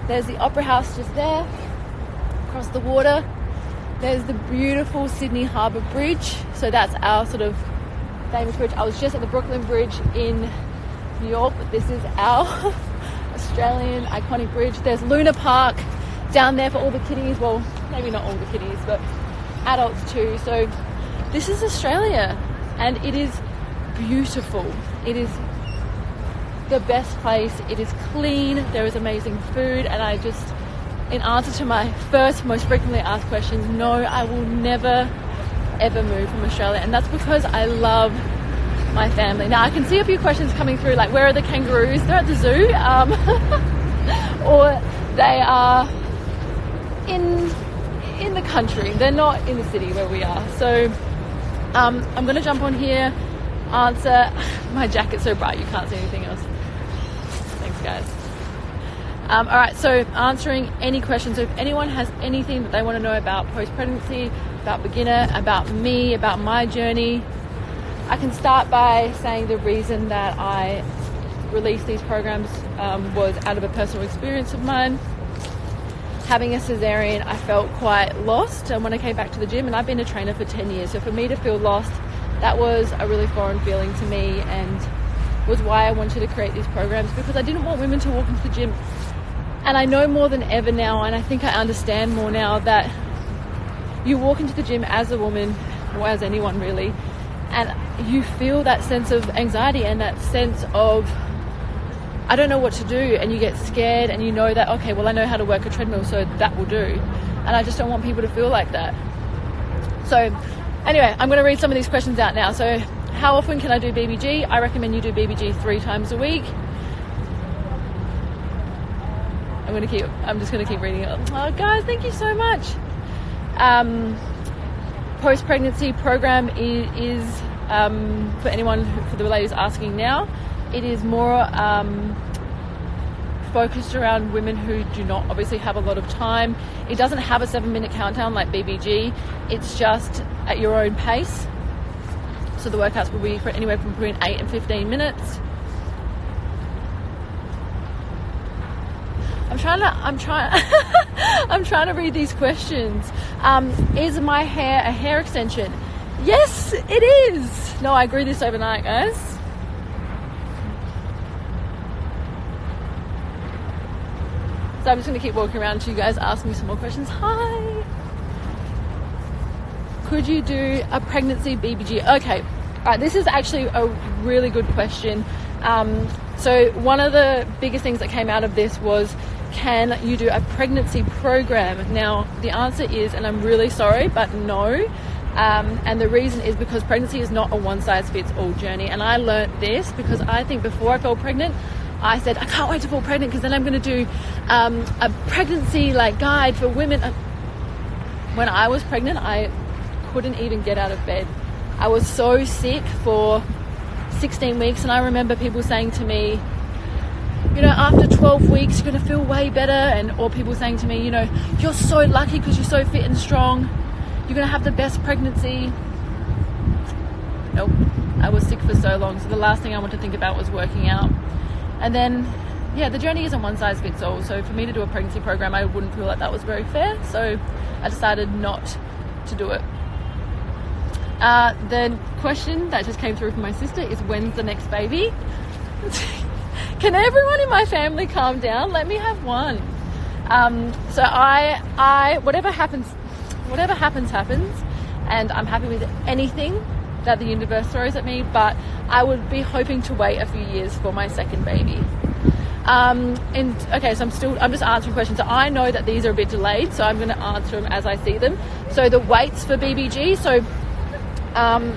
There's the Opera House just there, across the water. There's the beautiful Sydney Harbour Bridge. So that's our sort of famous bridge. I was just at the Brooklyn Bridge in New York, but this is our Australian iconic bridge. There's Luna Park down there for all the kiddies. Well, maybe not all the kiddies, but adults too. So this is Australia, and it is beautiful. It is the best place. It is clean. There is amazing food, and I just, in answer to my first most frequently asked questions, no, I will never ever move from Australia. And that's because I love my family. Now I can see a few questions coming through, like, where are the kangaroos? They're at the zoo, or they are in the country. They're not in the city where we are. So I'm gonna jump on here, answer. My jacket's so bright you can't see anything else. Thanks guys. All right, so answering any questions. So if anyone has anything that they want to know about post-pregnancy, about beginner, about me, about my journey, I can start by saying the reason that I released these programs was out of a personal experience of mine. Having a cesarean, I felt quite lost when I came back to the gym, and I've been a trainer for 10 years. So for me to feel lost, that was a really foreign feeling to me, and was why I wanted to create these programs, because I didn't want women to walk into the gym. And I know more than ever now, and I think I understand more now, that you walk into the gym as a woman, or as anyone really, and you feel that sense of anxiety and that sense of, I don't know what to do, and you get scared, and you know that, okay, well, I know how to work a treadmill, so that will do. And I just don't want people to feel like that. So anyway, I'm going to read some of these questions out now. So how often can I do BBG? I recommend you do BBG 3 times a week. I'm just going to keep reading it. Oh, guys, thank you so much. Post-pregnancy program is for anyone, for the ladies asking now, it is more focused around women who do not obviously have a lot of time. It doesn't have a 7-minute countdown like BBG. It's just at your own pace. So the workouts will be for anywhere from between 8 and 15 minutes. I'm trying to read these questions. Is my hair a hair extension? Yes, it is. No, I grew this overnight, guys. So I'm just going to keep walking around until you guys ask me some more questions. Hi. Could you do a pregnancy BBG? Okay. All right. This is actually a really good question. So one of the biggest things that came out of this was, can you do a pregnancy program? Now, the answer is, and I'm really sorry, but no. And the reason is because pregnancy is not a one-size-fits-all journey. And I learned this because I think before I fell pregnant, I said, I can't wait to fall pregnant because then I'm going to do a pregnancy guide for women. When I was pregnant, I couldn't even get out of bed. I was so sick for 16 weeks, and I remember people saying to me, you know, after 12 weeks you're going to feel way better, or people saying to me, you know, you're so lucky because you're so fit and strong, you're going to have the best pregnancy. Nope, I was sick for so long, so the last thing I wanted to think about was working out. And then, yeah, the journey isn't one size fits all, so for me to do a pregnancy program, I wouldn't feel like that was very fair, so I decided not to do it. The question that just came through from my sister is, when's the next baby? Can everyone in my family calm down? Let me have one. So I whatever happens, and I'm happy with anything that the universe throws at me, but I would be hoping to wait a few years for my second baby. Okay, so I'm just answering questions. So I know that these are a bit delayed, so I'm going to answer them as I see them. So the weights for BBG, so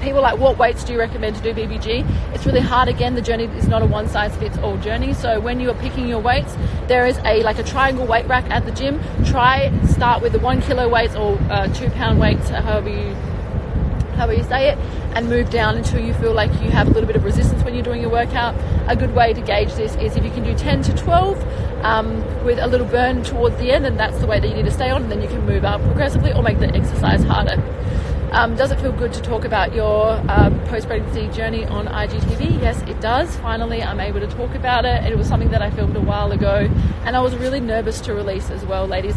people are like, what weights do you recommend to do BBG? It's really hard. Again, the journey is not a one-size-fits-all journey. So when you are picking your weights, there is a triangle weight rack at the gym. Start with the 1 kilo weights or 2 pound weights, however you say it, and move down until you feel like you have a little bit of resistance when you're doing your workout. A good way to gauge this is if you can do 10 to 12 with a little burn towards the end, and that's the way that you need to stay on, and then you can move up progressively or make the exercise harder. Does it feel good to talk about your post-pregnancy journey on IGTV? Yes, it does. Finally, I'm able to talk about it. It was something that I filmed a while ago, and I was really nervous to release as well, ladies.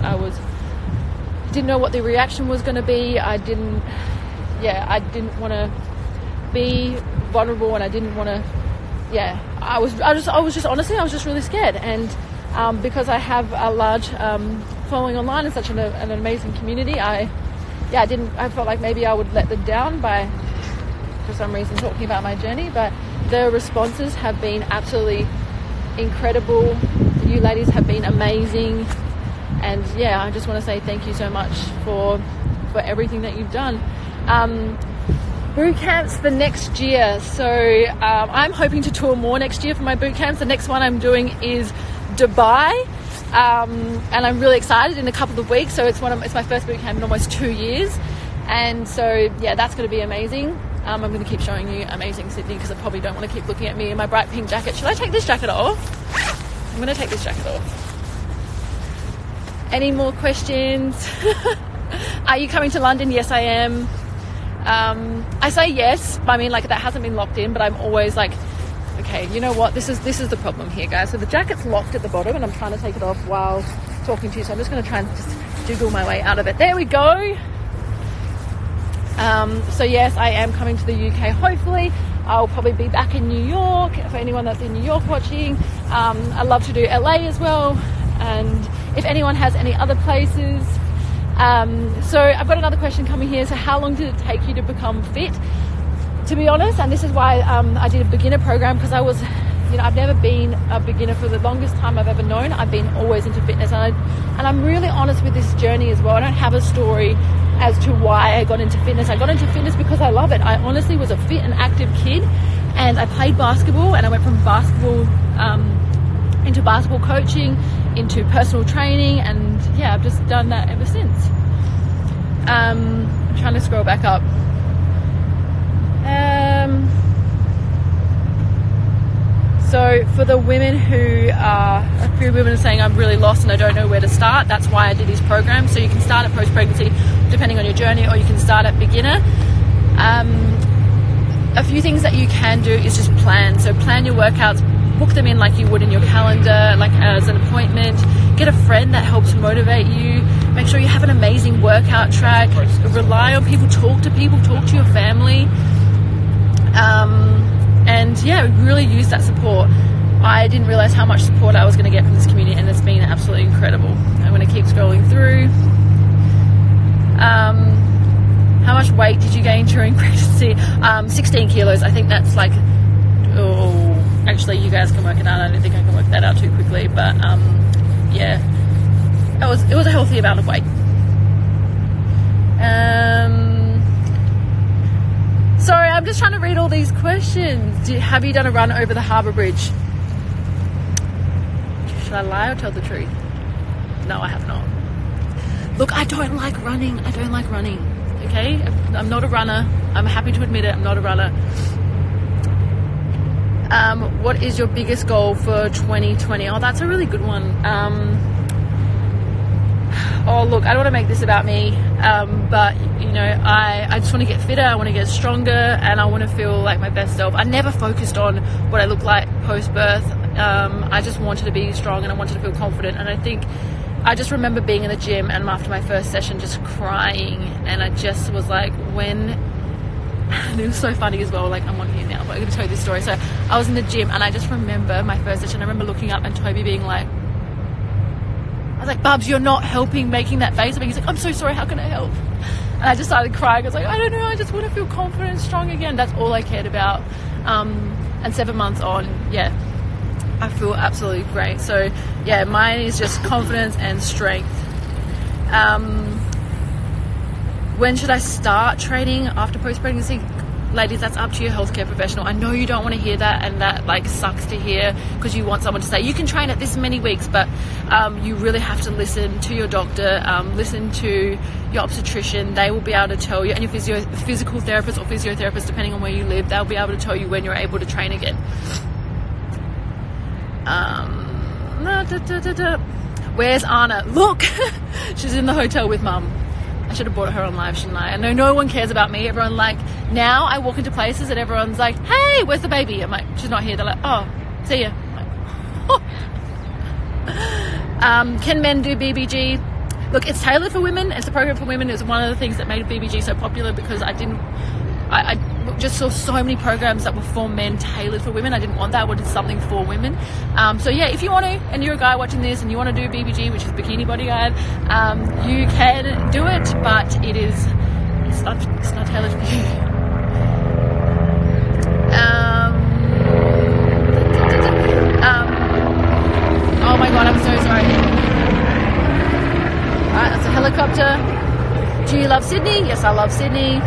Didn't know what the reaction was going to be. I didn't want to be vulnerable, and I didn't want to. I was just really scared, and because I have a large following online and such an amazing community, I felt like maybe I would let them down by, for some reason, talking about my journey. But the responses have been absolutely incredible. You ladies have been amazing, and I just want to say thank you so much for everything that you've done. Boot camps for next year. So I'm hoping to tour more next year for my boot camps. The next one I'm doing is Dubai, and I'm really excited in a couple of weeks. So it's my first boot camp in almost 2 years, and so that's going to be amazing. I'm going to keep showing you amazing Sydney because I probably don't want to keep looking at me in my bright pink jacket. Should I take this jacket off? I'm going to take this jacket off. Any more questions? Are you coming to London? Yes, I am. I say yes, I mean, like, that hasn't been locked in, but I'm always like, okay, you know what, this is the problem here, guys. So the jacket's locked at the bottom, and I'm trying to take it off while talking to you, so I'm just going to try and just jiggle my way out of it. There we go. So yes, I am coming to the UK. Hopefully I'll probably be back in New York, for anyone that's in New York watching. I love to do LA as well, and if anyone has any other places. So I've got another question coming here. So how long did it take you to become fit? To be honest, and this is why I did a beginner program, because I was, I've never been a beginner for the longest time I've ever known. I've been always into fitness, and I'm really honest with this journey as well. I don't have a story as to why I got into fitness. I got into fitness because I love it. I honestly was a fit and active kid, and I played basketball, and I went from basketball into basketball coaching, into personal training, and I've just done that ever since. I'm trying to scroll back up. So for the women who are, a few women are saying I'm really lost and I don't know where to start, that's why I did these programs. So you can start at post-pregnancy depending on your journey, or you can start at beginner. A few things that you can do is just plan. So plan your workouts, book them in like you would in your calendar, like as an appointment. Get a friend that helps motivate you. Make sure you have an amazing workout track. Rely on people, talk to your family. And really use that support. I didn't realize how much support I was going to get from this community, and it's been absolutely incredible. I'm going to keep scrolling through. How much weight did you gain during pregnancy? 16 kilos. I think that's like, actually you guys can work it out. I don't think I can work that out too quickly, but it was a healthy amount of weight. Sorry, I'm just trying to read all these questions. Have you done a run over the harbour bridge? Should I lie or tell the truth? No, I have not. Look, I don't like running. Okay? I'm not a runner. I'm happy to admit it. I'm not a runner. What is your biggest goal for 2020? Oh, that's a really good one. Look, I don't want to make this about me, but I just want to get fitter, I want to get stronger, and I want to feel like my best self. I never focused on what I look like post-birth. I just wanted to be strong, and I wanted to feel confident. And I think I just remember being in the gym, and after my first session just crying, and I just was like, and it was so funny as well, like I'm on here now, but I'm going to tell you this story. So I was in the gym, and I just remember my first session, I remember looking up and Toby being like, I was like, Bubs, you're not helping, making that face. He's like, I'm so sorry, how can I help? And I just started crying. I was like, I don't know, I just want to feel confident and strong again. That's all I cared about. And 7 months on, I feel absolutely great. So mine is just confidence and strength. When should I start training after post-pregnancy? Ladies, that's up to your healthcare professional. I know you don't want to hear that, and that like sucks to hear, because you want someone to say you can train at this many weeks, but you really have to listen to your doctor, listen to your obstetrician. They will be able to tell you, and your physical therapist or physiotherapist, depending on where you live, they'll be able to tell you when you're able to train again. Where's Anna? Look, she's in the hotel with Mum. I should have brought her on live, shouldn't I? I know no one cares about me. Everyone, like, now I walk into places and everyone's like, hey, where's the baby? I'm like, she's not here. They're like, oh, see ya. I'm like, oh. Can men do BBG? Look, it's tailored for women. It's a program for women. It was one of the things that made BBG so popular, because I just saw so many programs that were for men tailored for women. I didn't want that. I wanted something for women. So yeah, if you want to, and you're a guy watching this and you want to do BBG, which is Bikini Bodyguard, you can do it, but it's not tailored for you. Oh my god, I'm so sorry. Alright, that's a helicopter. Do you love Sydney? Yes, I love Sydney.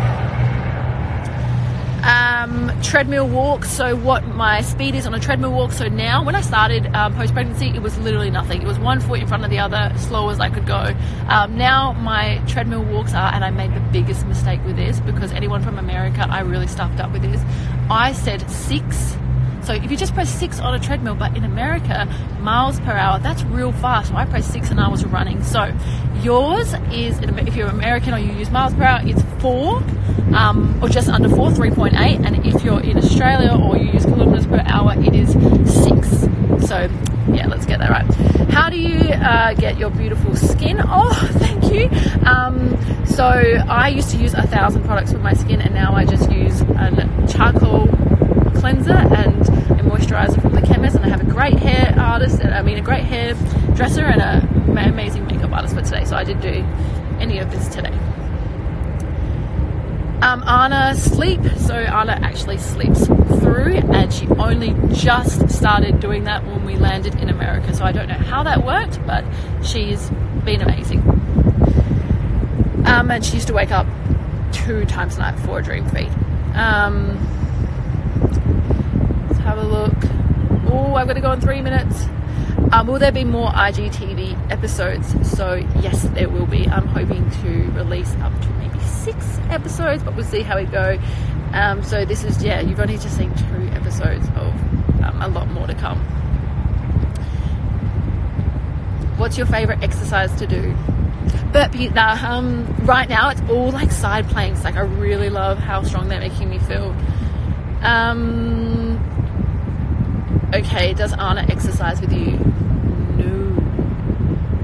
Treadmill walk. So what my speed is on a treadmill walk. So now, when I started post-pregnancy, it was literally nothing. It was one foot in front of the other, slow as I could go. Now my treadmill walks are, and I made the biggest mistake with this, because anyone from America, I really stuffed up with this. I said 6. So if you just press 6 on a treadmill, but in America, miles per hour, that's real fast. So I pressed 6 and I was running. So yours is, if you're American or you use miles per hour, it's 4, or just under 4, 3.8. And if you're in Australia or you use kilometers per hour, it is 6. So yeah, let's get that right. How do you get your beautiful skin? Oh, thank you. So I used to use 1,000 products for my skin, and now I just use a charcoal cleanser and a moisturizer from the chemist, and I have a great hair artist, a great hair dresser, and an amazing makeup artist for today. So I didn't do any of this today. Anna sleep. So Anna actually sleeps through, and she only just started doing that when we landed in America. So I don't know how that worked, but she's been amazing. And she used to wake up 2 times a night for a dream feed. Let's have a look. Oh, I've got to go in 3 minutes. Will there be more IGTV episodes? So yes, there will be. I'm hoping to release up to maybe 6 episodes, but we'll see how we go. So this is, yeah, you've only just seen 2 episodes of a lot more to come. What's your favorite exercise to do? Burpee. Right now it's all like side planks. Like, I really love how strong they're making me feel. Okay, does Anna exercise with you?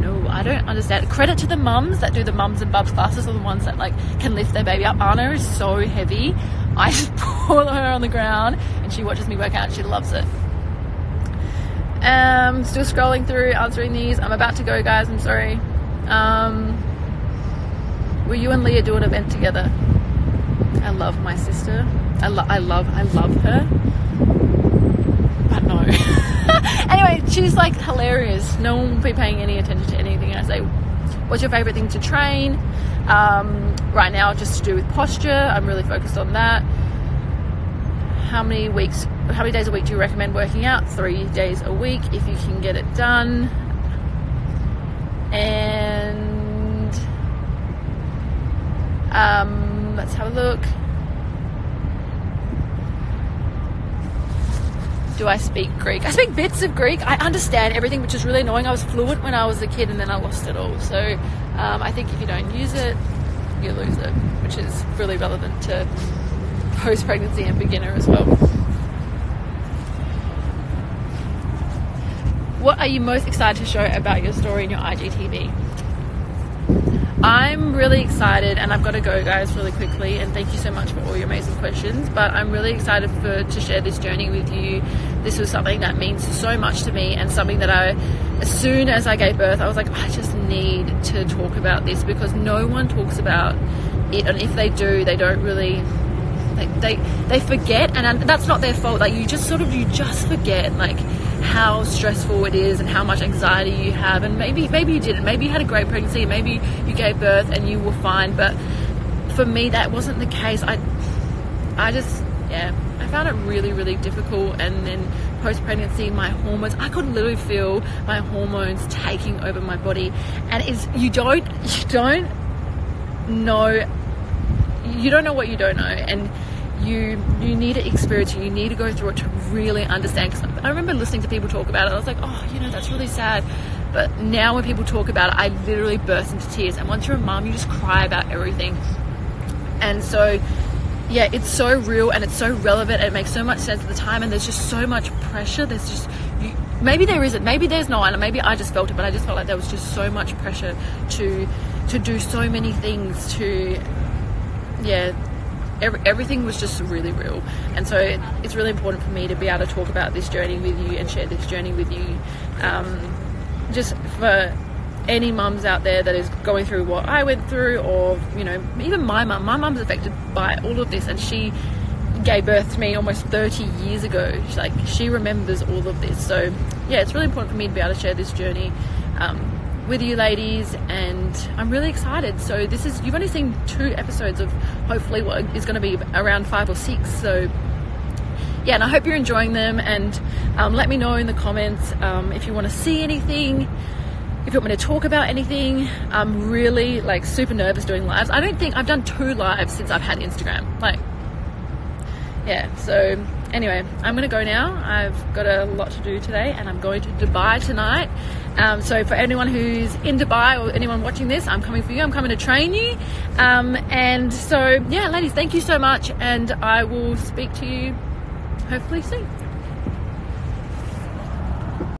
No, I don't understand. Credit to the mums that do the mums and bubs classes, or the ones that like can lift their baby up. Anna is so heavy. I just pull her on the ground and she watches me work out. She loves it. Still scrolling through, answering these. I'm about to go, guys. I'm sorry. Will you and Leah do an event together? I love my sister. I love her. But no. Anyway, she's like hilarious. No one will be paying any attention to anything I say. What's your favorite thing to train? Right now, just to do with posture. I'm really focused on that. How many days a week do you recommend working out? 3 days a week if you can get it done. And let's have a look. Do I speak Greek? I speak bits of Greek. I understand everything, which is really annoying. I was fluent when I was a kid and then I lost it all. So I think if you don't use it, you lose it, which is really relevant to post-pregnancy and beginner as well. What are you most excited to show about your story in your IGTV? I'm really excited, and I've got to go, guys, really quickly, and thank you so much for all your amazing questions, but I'm really excited to share this journey with you. This was something that means so much to me, and something that as soon as I gave birth, I was like, I just need to talk about this, because no one talks about it, and if they do, they don't really, they forget, and that's not their fault. Like, you just forget, like, how stressful it is and how much anxiety you have, and maybe you didn't, maybe you had a great pregnancy, maybe you gave birth and you were fine, but for me that wasn't the case. I found it really, really difficult. And then post-pregnancy, my hormones, I could literally feel my hormones taking over my body, and you don't know what you don't know, and you need to experience it. You need to go through it to really understand. Because I remember listening to people talk about it. I was like, oh, that's really sad. but now when people talk about it, I literally burst into tears. And once you're a mum, you just cry about everything. And so yeah, it's so real and it's so relevant and it makes so much sense at the time, and there's just so much pressure. There's just, maybe there isn't, maybe there's not, and maybe I just felt it, but I just felt like there was just so much pressure to do so many things, everything was just really real. And so it's really important for me to be able to talk about this journey with you and share this journey with you, just for any mums out there that is going through what I went through, or even my mum's affected by all of this, and she gave birth to me almost 30 years ago. She remembers all of this. So yeah, it's really important for me to be able to share this journey with you ladies, and I'm really excited. So you've only seen 2 episodes of hopefully what is going to be around 5 or 6. So yeah, and I hope you're enjoying them, and let me know in the comments if you want to see anything, if you want me to talk about anything. I'm really super nervous doing lives. I don't think I've done 2 lives since I've had Instagram. Yeah, so anyway, I'm gonna go now. I've got a lot to do today, and I'm going to Dubai tonight. So for anyone who's in Dubai or anyone watching this, I'm coming for you. I'm coming to train you. And so yeah, ladies, thank you so much, and I will speak to you hopefully soon.